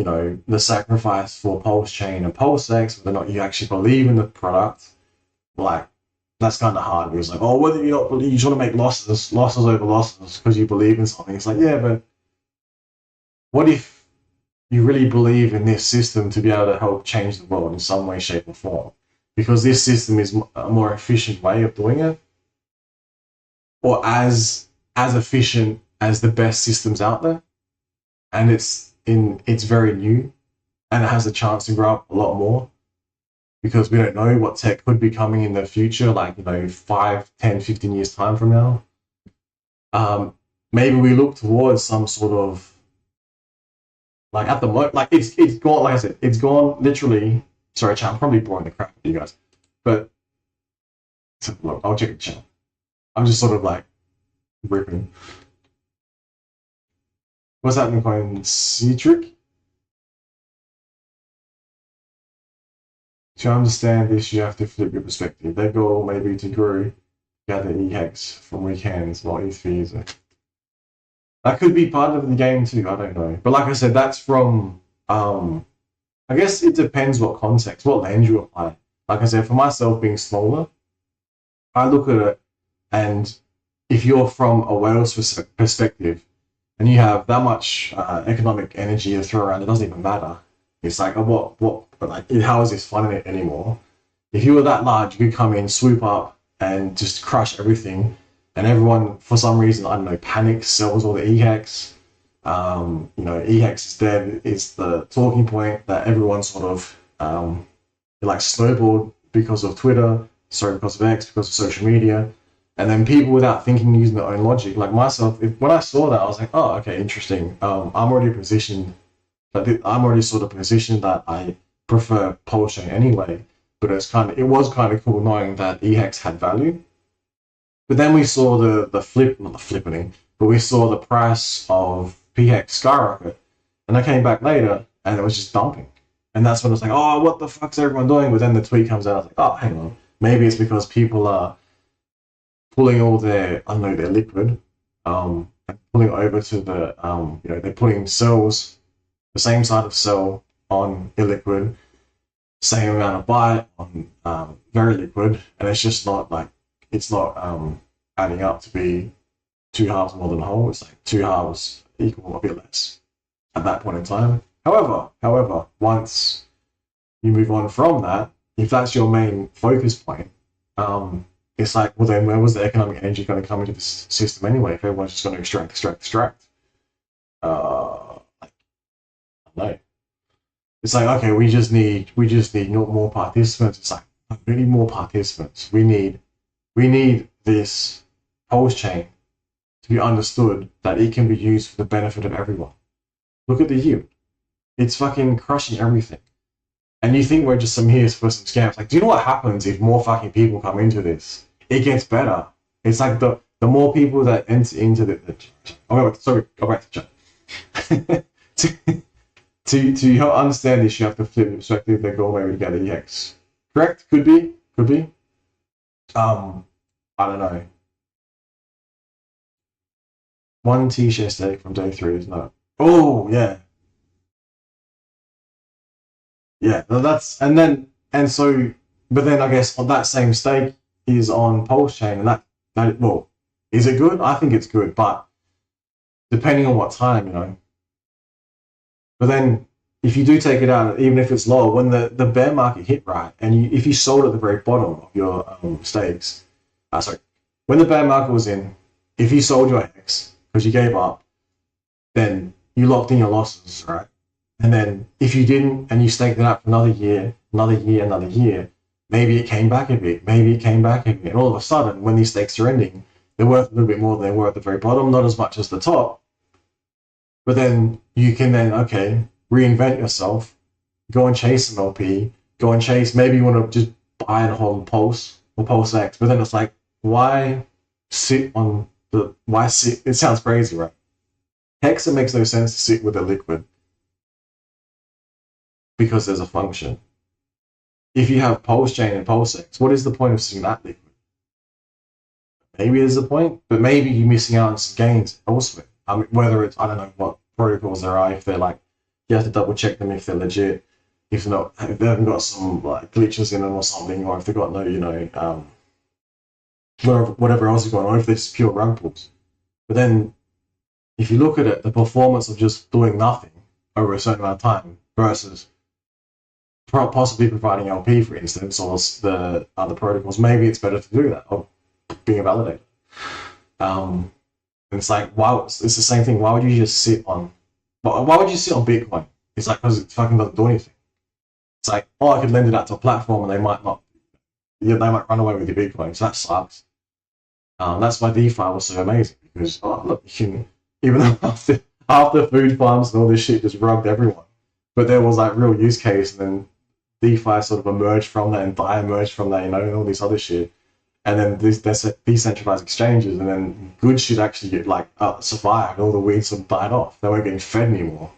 you know, the sacrifice for Pulse Chain and PulseX, whether or not you actually believe in the product, like, that's kind of hard. Because like, oh, whether you not believe, you just want to make losses over losses because you believe in something. It's like, yeah, but what if you really believe in this system to be able to help change the world in some way, shape, or form? Because this system is a more efficient way of doing it, or as efficient as the best systems out there, and it's very new, and it has a chance to grow up a lot more, because we don't know what tech could be coming in the future, like, you know, 5, 10, 15 years time from now. Maybe we look towards some sort of, like, at the moment, like, it's gone, like I said, it's gone literally. Sorry, chat, I'm probably boring the crap out of you guys, but look, I'll check the chat. I'm just sort of like ripping. What's happening, coin Cedric? To understand this, you have to flip your perspective. Their goal may be to grow, gather HEX from weak hands, while ETH fees. That could be part of the game too, I don't know. But like I said, that's from, I guess it depends what context, what lens you apply. Like I said, for myself being smaller, I look at it, and if you're from a whale's perspective, and you have that much economic energy to throw around, it doesn't even matter. It's like, but like, how is this fun anymore? If you were that large, you could come in, swoop up, and just crush everything, and everyone, for some reason, I don't know, panics, sells all the EHEX. You know, EHEX is dead. It's the talking point that everyone sort of like snowballed because of Twitter, because of X, because of social media. And then people, without thinking, using their own logic, like myself, when I saw that, I was like, oh, okay, interesting. I'm already positioned, I'm already sort of positioned that I prefer Pulse Chain anyway. But it was kind of cool knowing that EHEX had value. But then we saw not the flippening, but we saw the price of PHEX skyrocket. And I came back later, and it was just dumping. And that's when I was like, oh, what the fuck's everyone doing? But then the tweet comes out, I was like, oh, hang on. Maybe it's because people are pulling all their, I don't know, their liquid, and pulling over to the, you know, they're putting cells, the same side of cell on illiquid, same amount of buy on very liquid, and it's just not like, it's not adding up to be two halves more than a whole. It's like two halves equal a bit less at that point in time. However, once you move on from that, if that's your main focus point, it's like, well, then where was the economic energy going to come into this system anyway? If everyone's just going to extract, like, I don't know. It's like, okay, we just need more participants. It's like, we need more participants. We need this Pulse Chain to be understood that it can be used for the benefit of everyone. Look at the yield. It's fucking crushing everything. And you think we're just some here for some scams. Like, do you know what happens if more fucking people come into this? It gets better. It's like the more people that enter into go back to chat. to help understand this, you have to flip the perspective. They go maybe together. EX. Correct? Could be. I don't know. One t-shirt steak from day 3 is not. Oh yeah. Yeah, that's but then I guess on that same stake is on Pulse Chain, and that well, is it good? I think it's good, but depending on what time, you know. But then if you do take it out, even if it's low, when the bear market hit, right, and if you sold at the very bottom of your stakes, when the bear market was in, if you sold your X because you gave up, then you locked in your losses, right? And then if you didn't and you staked it out for another year, maybe it came back a bit, and all of a sudden, when these stakes are ending, they're worth a little bit more than they were at the very bottom, not as much as the top. But then you can reinvent yourself, go and chase some LP, maybe you want to just buy and hold Pulse or Pulse X, but then it's like, why sit? It sounds crazy, right? Hex, it makes no sense to sit with a liquid because there's a function. If you have Pulse Chain and Pulse X, what is the point of sitting that liquid? Maybe there's a point, but maybe you're missing out on some gains elsewhere. I mean, whether it's, I don't know what protocols there are, if they're like You have to double check them if they're legit, if not, if they haven't got some like glitches in them or something, or if they've got no, whatever else is going on, if they're just pure rug pulls. But then, if you look at it, the performance of just doing nothing over a certain amount of time versus possibly providing LP, for instance, or the other protocols, maybe it's better to do that, or being a validator. And it's like, wow, it's the same thing. Why would you just sit on? Why would you sit on Bitcoin? It's like, because it fucking doesn't do anything. It's like, oh, I could lend it out to a platform and they might not, they might run away with your Bitcoin, so that sucks. That's why DeFi was so amazing, because, oh, look, you can, even though after food farms and all this shit just rugged everyone, but there was like real use case, and then DeFi sort of emerged from that, and DAI emerged from that, and all this other shit. And then these decentralized exchanges, and then good shit actually get like survived. All the weeds sort of died off. They weren't getting fed anymore.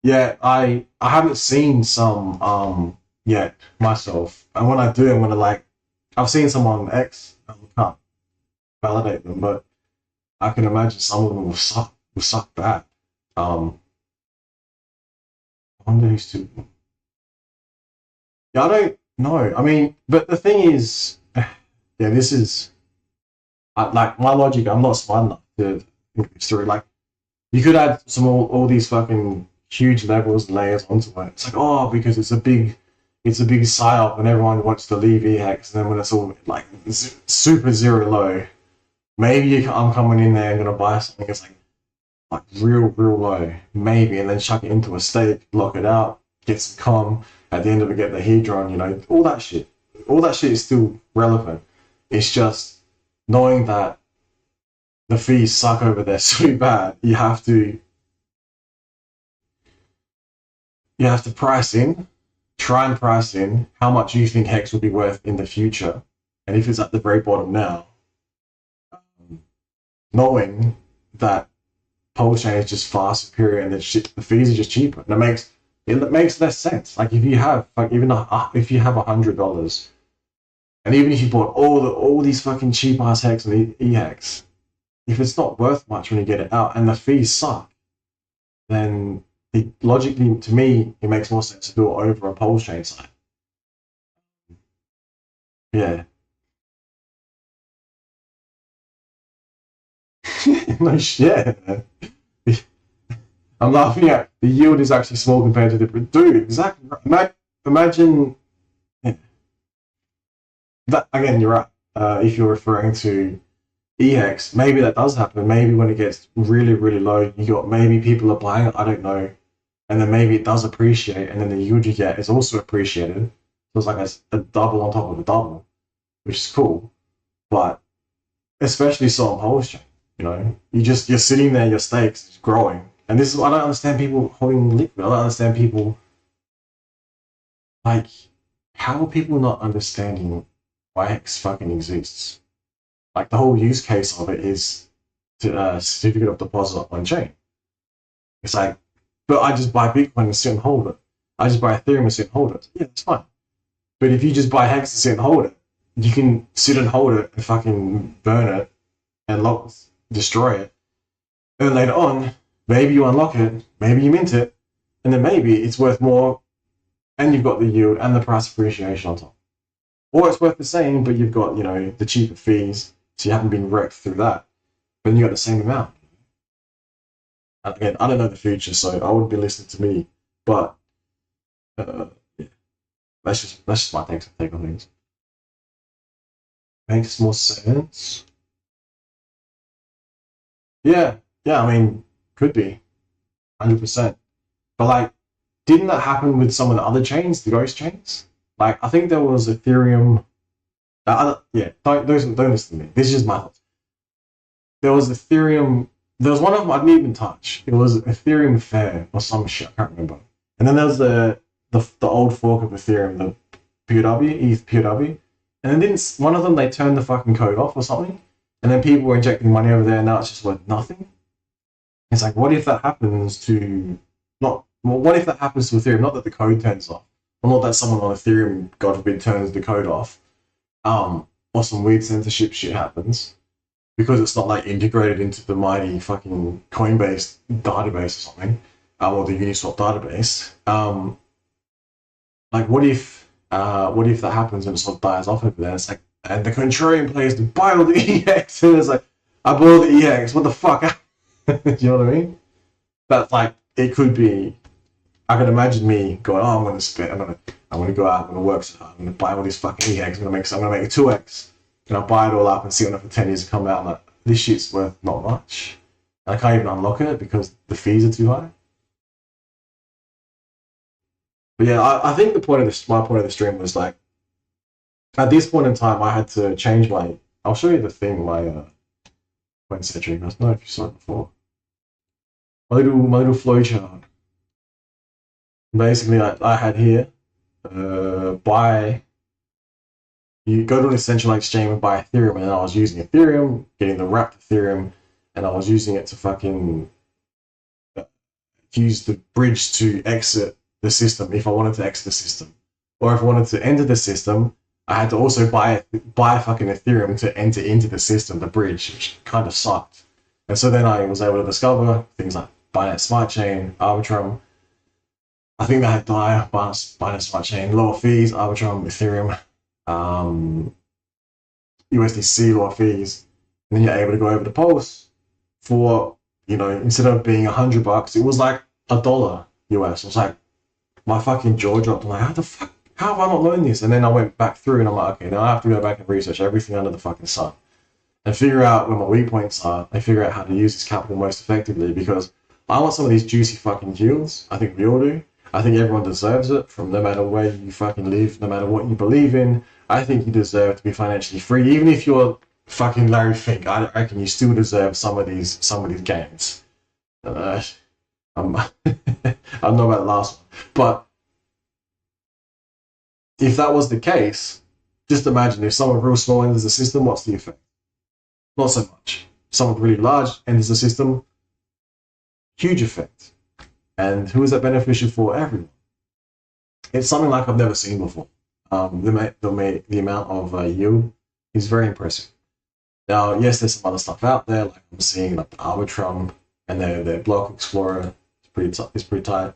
Yeah, I haven't seen some yet myself, and when I do, I'm gonna like, I've seen some on X. I can't validate them, but I can imagine some of them will suck bad. I wonder who's to. Yeah, I don't know. I mean, but the thing is, yeah, this is like my logic. I'm not smart enough to think this through. Like, you could add some all these fucking huge levels and layers onto it. It's like, oh, because it's a big psyop and everyone wants to leave HEX, and then when it's all like super zero low, maybe I'm coming in there and gonna buy something that's like real low, maybe, and then chuck it into a stake, lock it out, get some com, at the end of it get the hedron, all that shit. All that shit is still relevant. It's just knowing that the fees suck over there so bad, you have to try and price in how much you think HEX will be worth in the future. And if it's at the very bottom now, knowing that Pulse chain is just far superior and the fees are just cheaper. And it makes less sense. Like, if you have if you have $100, and even if you bought all these fucking cheap ass HEX and EHEX, if it's not worth much when you get it out and the fees suck, then logically, to me, it makes more sense to do it over a Pulse chain site. Yeah. No shit. I'm laughing at the yield is actually small compared to the dude. Exactly. Imagine that again. You're right. If you're referring to EHEX, maybe that does happen. Maybe when it gets really low, you got maybe people are buying it. I don't know, and then maybe it does appreciate, and then the yield you get is also appreciated. So it's like a double on top of a double, which is cool. But especially so on Pulse chain. You're sitting there, your stakes is growing. And this is, I don't understand people holding liquid. I don't understand people, like, how are people not understanding why HEX fucking exists? Like, the whole use case of it is to certificate of deposit on chain. It's like, but I just buy Bitcoin and sit and hold it. I just buy Ethereum and sit and hold it. Yeah, that's fine. But if you just buy HEX and sit and hold it, you can sit and hold it and fucking burn it and destroy it. And later on, maybe you unlock it, maybe you mint it, and then maybe it's worth more, and you've got the yield and the price appreciation on top. Or it's worth the same, but you've got, the cheaper fees, so you haven't been wrecked through that, but you got the same amount. And again, I don't know the future, so I wouldn't be listening to me, but yeah, that's just my take on things. Makes more sense. Yeah, I mean, could be, 100%. But like, didn't that happen with some of the other chains, the ghost chains? Like, I think there was Ethereum. Don't listen to me. This is just my thoughts. There was Ethereum. There was one of them I didn't even touch. It was Ethereum Fair or some shit. I can't remember. And then there was the old fork of Ethereum, the POW, ETH POW. And then didn't one of them, they turned the fucking code off or something? And then people were injecting money over there, and now it's just worth nothing. It's like, what if that happens to what if that happens to Ethereum? Not that the code turns off, or not that someone on Ethereum, God forbid, turns the code off, or some weird censorship shit happens. because it's not like integrated into the mighty fucking Coinbase database or something, or the Uniswap database. Like what if that happens and it sort of dies off over there? It's like, and the contrarian players to buy all the EX, and it's like, I bought all the EX, what the fuck? Do you know what I mean? But like, it could be. I can imagine me going, oh, I'm gonna spend, I'm gonna go out, I'm gonna work so hard, I'm gonna buy all these fucking EX, I'm gonna make a 2x, and I'll buy it all up and see what for 10 years to come out. And like, this shit's worth not much. And I can't even unlock it because the fees are too high. But yeah, I think my point of the stream was like, at this point in time, I had to change my. I'll show you the thing, my Centric. I don't know if you saw it before. My little flowchart. Basically, I had here, buy. You go to an essential exchange and buy Ethereum, and then I was using Ethereum, getting the wrapped Ethereum, and I was using it to fucking use the bridge to exit the system if I wanted to exit the system, or if I wanted to enter the system, I had to also buy fucking Ethereum to enter into the system, the bridge, which kind of sucked. And so then I was able to discover things like Binance Smart Chain, Arbitrum. I think they had Binance Smart Chain, lower fees, Arbitrum, Ethereum, USDC, lower fees. And then you're able to go over to Pulse for, instead of being $100, it was like $1 US. It was like, my fucking jaw dropped. I'm like, how have I not learned this? And then I went back through and I'm like, okay, now I have to go back and research everything under the fucking sun and figure out where my weak points are and figure out how to use this capital most effectively, because I want some of these juicy fucking yields. I think we all do. I think everyone deserves it, from no matter where you fucking live, no matter what you believe in. I think you deserve to be financially free. Even if you're fucking Larry Fink, I reckon you still deserve some of these gains. I don't know about the last one, but if that was the case, just imagine if someone real small enters the system, what's the effect? Not so much. Someone really large enters the system, huge effect. And who is that beneficial for? Everyone. It's something like I've never seen before. The amount of yield is very impressive. Now, yes, there's some other stuff out there, like I'm seeing like the Arbitrum and their Block Explorer. It's pretty tight.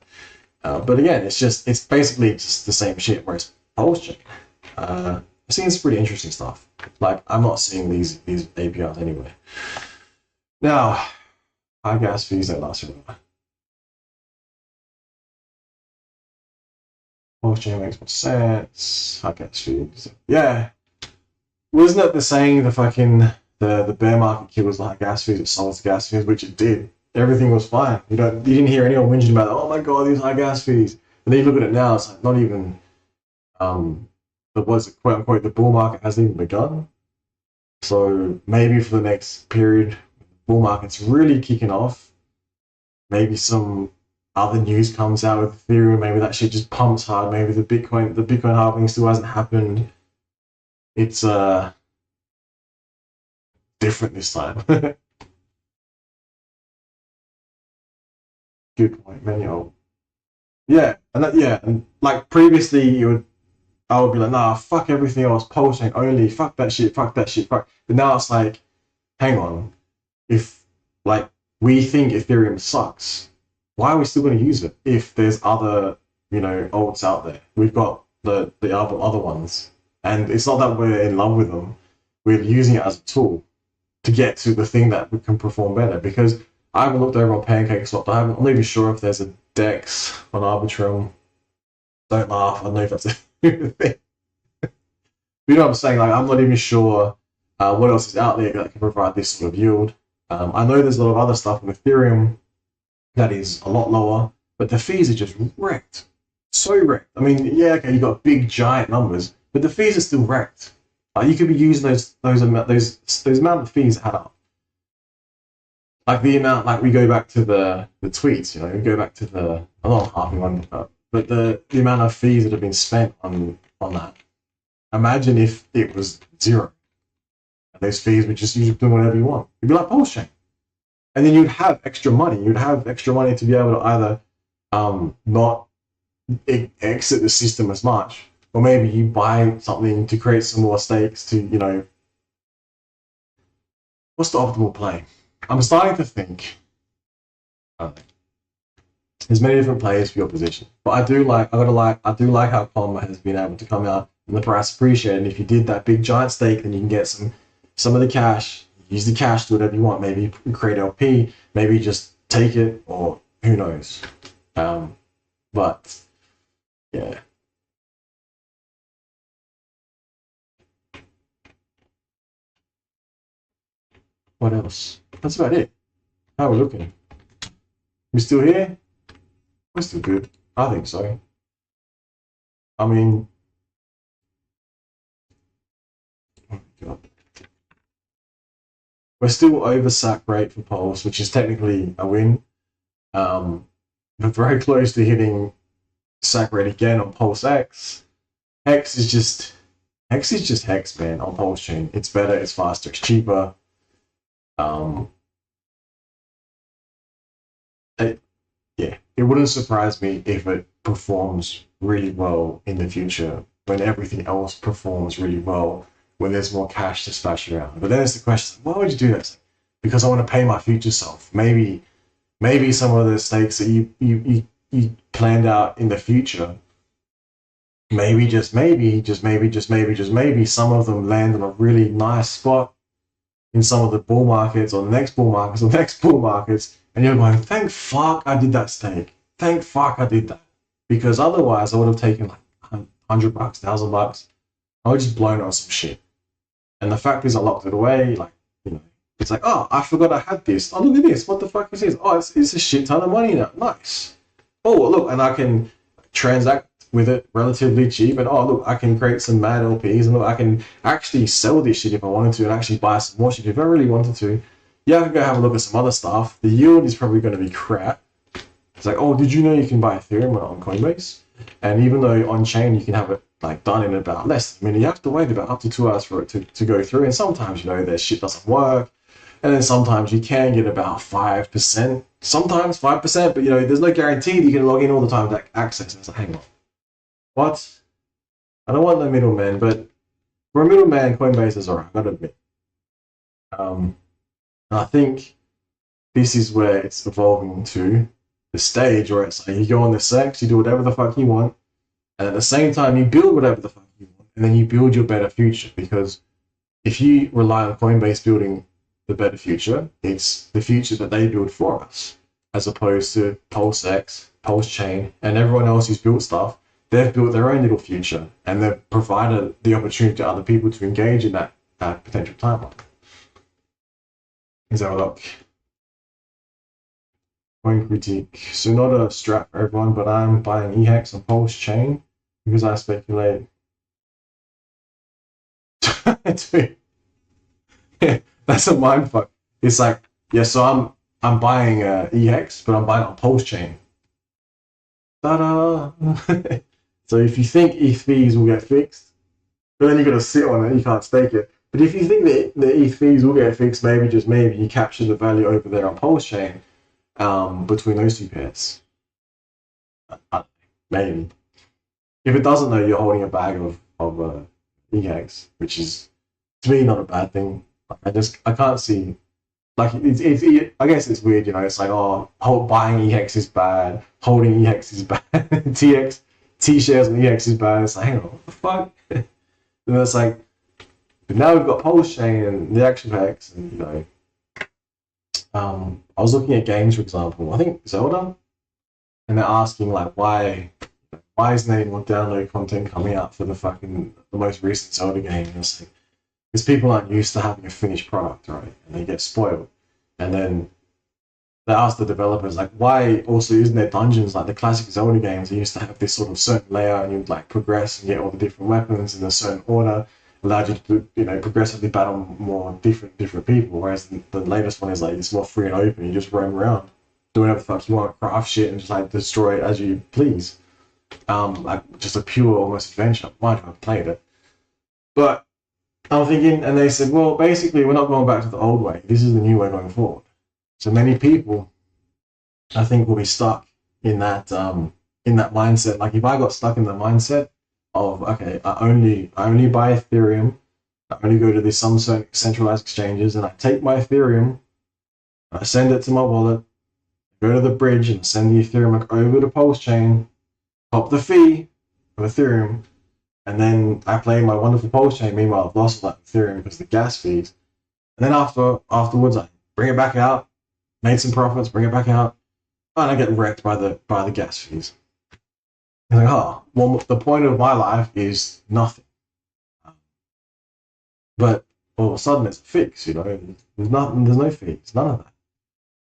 But again, it's basically just the same shit where it's Pulse Chain. I've seen some pretty interesting stuff. Like, I'm not seeing these APIs anywhere. Now, high gas fees don't last forever. Pulse Chain makes more sense. High gas fees. Yeah. Wasn't it the saying the bear market kills the high gas fees, it solves the gas fees, which it did. Everything was fine. You didn't hear anyone whinging about, oh my god, these high gas fees. And then you look at it now, it's like not even quote unquote the bull market hasn't even begun. So maybe for the next period, bull market's really kicking off. Maybe some other news comes out with Ethereum, maybe that shit just pumps hard, maybe the Bitcoin halving still hasn't happened. It's different this time. Good point, manual. Yeah, and like previously I would be like, nah, fuck everything else, Pulse Chain only, fuck that shit. But now it's like, hang on, if like we think Ethereum sucks, why are we still going to use it if there's other alts out there? We've got the other ones, and it's not that we're in love with them. We're using it as a tool to get to the thing that we can perform better, because I haven't looked over on PancakeSwap. I'm not even sure if there's a DEX on Arbitrum. Don't laugh. I don't know if that's a thing. You know what I'm saying? Like, I'm not even sure what else is out there that can provide this sort of yield. I know there's a lot of other stuff with Ethereum that is a lot lower, but the fees are just wrecked. So wrecked. I mean, yeah, okay, you got big giant numbers, but the fees are still wrecked. You could be using those amount of fees add up. Like the amount, like we go back to the tweets, we go back to I'm not harping on it, but the amount of fees that have been spent on that. Imagine if it was zero. And those fees would just usually do whatever you want. It'd be like Pulse Chain. And then you'd have extra money. You'd have extra money to be able to either not exit the system as much, or maybe you buy something to create some more stakes to, what's the optimal play? I'm starting to think. There's many different players for your position, but I do like how Palmer has been able to come out and the price appreciate. And if you did that big giant stake, then you can get some of the cash. Use the cash to whatever you want. Maybe create LP. Maybe just take it, or who knows. But yeah. What else? That's about it. How are we looking? We still here? We're still good. I think so. I mean, oh my God. We're still over sack rate for Pulse, which is technically a win. We're very close to hitting sack rate again on Pulse X. HEX is just HEX, man, on Pulse Chain. It's better, it's faster, it's cheaper. It wouldn't surprise me if it performs really well in the future when everything else performs really well, when there's more cash to splash around. But then it's the question, why would you do that? Because I want to pay my future self. Maybe some of the stakes that you planned out in the future, maybe some of them land in a really nice spot in some of the bull markets or the next bull markets, and you're going, thank fuck I did that stake. Thank fuck I did that. Because otherwise I would have taken like $100, $1,000. I would just blown it on some shit. And the fact is I locked it away, like, it's like, oh, I forgot I had this. Oh, look at this. What the fuck is this? Oh, it's a shit ton of money now. Nice. Oh, look, and I can transact with it relatively cheap. And oh, look, I can create some mad LPs. And look, I can actually sell this shit if I wanted to and actually buy some more shit if I really wanted to. Yeah, I can go have a look at some other stuff. The yield is probably going to be crap. It's like, oh, did you know you can buy Ethereum on Coinbase? And even though on chain you can have it like done in about less, I mean, you have to wait about up to 2 hours for it to go through. And sometimes, their shit doesn't work. And then sometimes you can get about 5%, sometimes 5%, but there's no guarantee that you can log in all the time to access it. It's like, hang on. What? I don't want no middleman, but for a middleman, Coinbase is alright, I've got to admit. And I think this is where it's evolving to the stage where it's like you go on the sex, you do whatever the fuck you want, and at the same time you build whatever the fuck you want, and then you build your better future. Because if you rely on Coinbase building the better future, it's the future that they build for us, as opposed to Pulse X, Pulse Chain, and everyone else who's built stuff. They've built their own little future, and they've provided the opportunity to other people to engage in that potential timeline. Let's have a look. Coin critique. So not a strat for everyone, but I'm buying HEX on Pulse Chain because I speculate. Yeah, that's a mindfuck. It's like, yeah, so I'm buying HEX, but I'm buying it on Pulse Chain. Ta-da! So if you think ETH fees will get fixed, but then you got to sit on it, you can't stake it. But if you think that the ETH fees will get fixed, maybe, just maybe, you capture the value over there on Pulse Chain between those two pairs. Maybe. If it doesn't, though, you're holding a bag of EHEX, which is, to me, not a bad thing. I can't see. Like, I guess it's weird, it's like, oh, buying EHEX is bad, holding EHEX is bad, T shares on EHEX is bad. It's like, hang on, what the fuck? And it's like, but now we've got Pulse Chain and the actual HEX, and I was looking at games, for example, I think Zelda, and they're asking like, why isn't any more download content coming out for the most recent Zelda game? And it's like, because people aren't used to having a finished product, right? And they get spoiled. And then they ask the developers, like, why also isn't there dungeons like the classic Zelda games? They used to have this sort of certain layout, and you'd like progress and get all the different weapons in a certain order, allowed you to progressively battle more different people. Whereas the latest one is like, it's more free and open. You just roam around, do whatever the fuck you want, craft shit, and just like destroy it as you please. Like just a pure almost adventure. Might have played it, but I'm thinking, and they said, well, basically, we're not going back to the old way. This is the new way going forward. So many people, I think, will be stuck in that mindset. Like if I got stuck in the mindset of, okay, I only buy Ethereum I only go to these some centralized exchanges, and I take my Ethereum, and I send it to my wallet, go to the bridge, and send the Ethereum over the Pulse chain, pop the fee of Ethereum, and then I play my wonderful Pulse chain. Meanwhile, I've lost that Ethereum because of the gas fees. And then afterwards, I bring it back out, made some profits, bring it back out, and I get wrecked by the gas fees. I'm like, oh, well, the point of my life is nothing. But all of a sudden, it's a fix. There's no fees, none of that.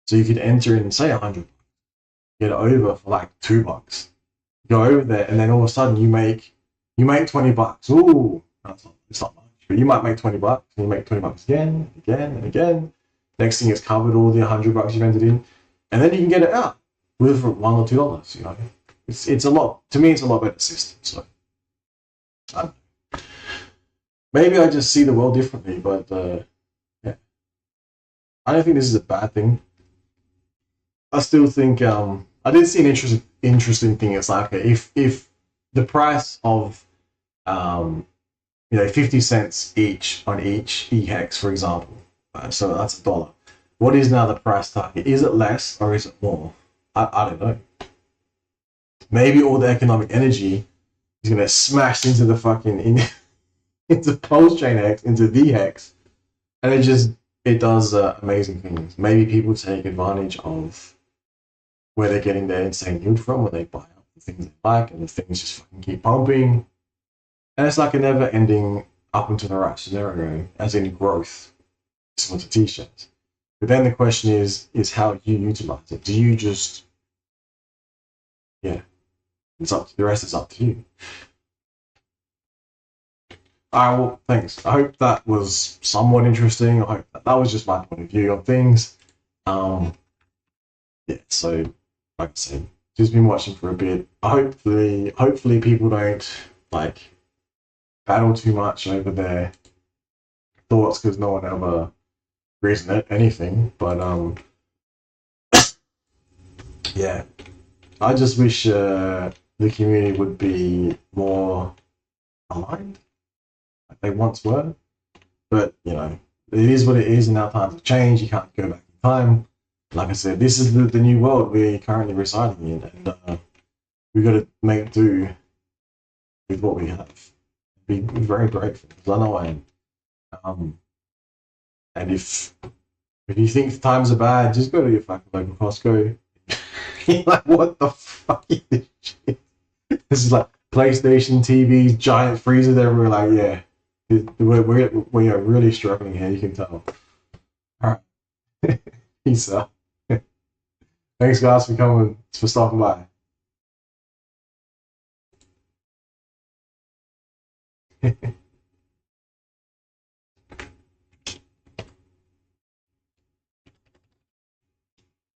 So you could enter in and say 100, get it over for like $2. Go over there, and then all of a sudden you make $20. Ooh, it's not much, but you might make $20, and you make $20 again, and again. Next thing, it's covered all the $100 you've entered in, and then you can get it out with $1 or $2. It's a lot. To me, it's a lot better system. So maybe I just see the world differently, but yeah, I don't think this is a bad thing. I still think I did see an interesting thing. It's like, if the price of 50 cents each on each HEX, for example, so that's $1. What is now the price target? Is it less or is it more? I don't know. Maybe all the economic energy is going to smash into the fucking into Pulse Chain Hex, into the Hex, and it does amazing things. Maybe people take advantage of where they're getting their insane yield from, where they buy up the things they like, and the things just fucking keep pumping. And it's like a never-ending up and to the right scenario, as in growth, similar to t-shirts. But then the question is how you utilize it. Do you just, the rest is up to you. Alright, well, thanks. I hope that was somewhat interesting. I hope that was just my point of view of things. So like I said, just been watching for a bit. Hopefully people don't battle too much over their thoughts, because no one ever agrees on anything. But I just wish the community would be more aligned, like they once were. But it is what it is, and now times have changed. You can't go back in time. Like I said, this is the new world we're currently residing in, and we've got to make do with what we have. Be very grateful, because I know I am. And if you think times are bad, just go to your fucking local Costco. You're like, what the fuck is this shit? This is like PlayStation TVs, giant freezers everywhere. Like, yeah, we are really struggling here. You can tell. All right, peace out. Thanks, guys, for stopping by.